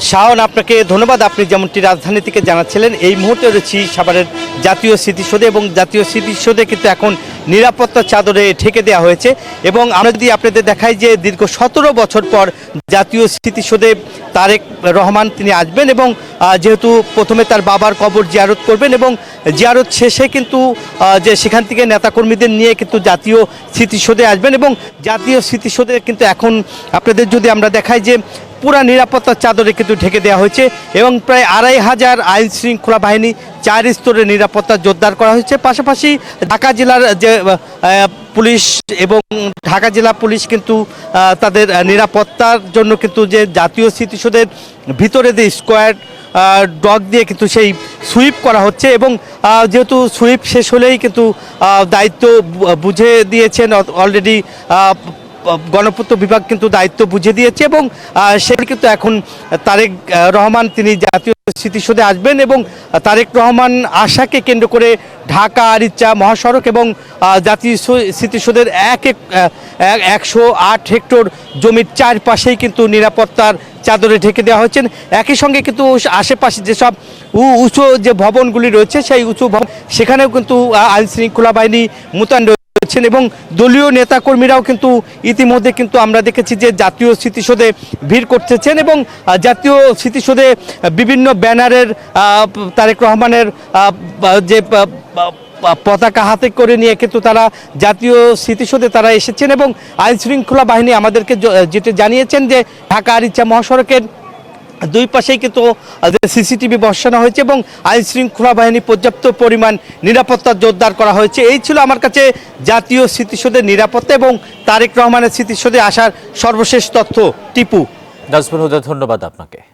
শাওন, আপনাকে ধন্যবাদ। আপনি যেমনটি রাজধানী থেকে জানাচ্ছিলেন, এই মুহূর্তে রয়েছি সাভারের জাতীয় স্মৃতিসৌধে এবং জাতীয় স্মৃতিসৌধে কিন্তু এখন নিরাপত্তার চাদরে ঢেকে দেওয়া হয়েছে। এবং আমরা যদি আপনাদের দেখাই যে দীর্ঘ 17 বছর পর জাতীয় স্মৃতিসৌধে তারেক রহমান তিনি আসবেন এবং যেহেতু প্রথমে তার বাবার কবর জিয়ারত করবেন এবং জিয়ারত শেষে কিন্তু যে সেখান থেকে নেতাকর্মীদের নিয়ে কিন্তু জাতীয় স্মৃতিসৌধে আসবেন এবং জাতীয় স্মৃতিসৌধে কিন্তু এখন আপনাদের যদি আমরা দেখাই যে পুরা নিরাপত্তার চাদরে কিন্তু ঢেকে দেওয়া হয়েছে এবং প্রায় 2500 আইন শৃঙ্খলা বাহিনী 4 স্তরের নিরাপত্তা জোরদার করা হয়েছে। পাশাপাশি ঢাকা জেলার যে পুলিশ এবং ঢাকা জেলা পুলিশ কিন্তু তাদের নিরাপত্তার জন্য কিন্তু যে জাতীয় স্মৃতিসৌধের ভিতরে যে স্কোয়াড ডগ দিয়ে কিন্তু সেই সুইপ করা হচ্ছে এবং যেহেতু সুইপ শেষ হলেই কিন্তু দায়িত্ব বুঝে দিয়েছেন অলরেডি গণপূর্ত বিভাগ কিন্তু দায়িত্ব বুঝে দিয়েছে এবং সেটি কিন্তু এখন তারেক রহমান তিনি জাতীয় স্মৃতিসৌধে আসবেন এবং তারেক রহমান আশাকে কেন্দ্র করে ঢাকা আরিচা মহাসড়ক এবং জাতীয় স্মৃতিসৌধের 108 হেক্টর জমির চারপাশেই কিন্তু নিরাপত্তার চাদরে ঢেকে দেওয়া হচ্ছেন। একই সঙ্গে কিন্তু আশেপাশে যেসব উঁচু যে ভবনগুলি রয়েছে সেই উঁচু ভবন সেখানেও কিন্তু আইন শৃঙ্খলা বাহিনী মোতায়েন রয়েছেন এবং দলীয় নেতাকর্মীরাও কিন্তু ইতিমধ্যে কিন্তু আমরা দেখেছি যে জাতীয় স্মৃতিসৌধে ভিড় করতেছেন এবং জাতীয় স্মৃতিসৌধে বিভিন্ন ব্যানারের তারেক রহমানের যে পতাকা হাতে করে নিয়ে কিন্তু তারা জাতীয় স্মৃতিসৌধে তারা এসেছেন এবং আইন শৃঙ্খলা বাহিনী আমাদেরকে যেটা জানিয়েছেন যে ঢাকা আরিচা মহাসড়কের দুই পাশেই কিন্তু সিসিটিভি বসানো হয়েছে এবং আইন শৃঙ্খলা বাহিনী পর্যাপ্ত পরিমাণ নিরাপত্তা জোরদার করা হয়েছে। এই ছিল আমার কাছে জাতীয় স্মৃতিসৌধের নিরাপত্তা এবং তারেক রহমানের স্মৃতিসৌধে আসার সর্বশেষ তথ্য। টিপু, নাজমুল হুদা, ধন্যবাদ আপনাকে।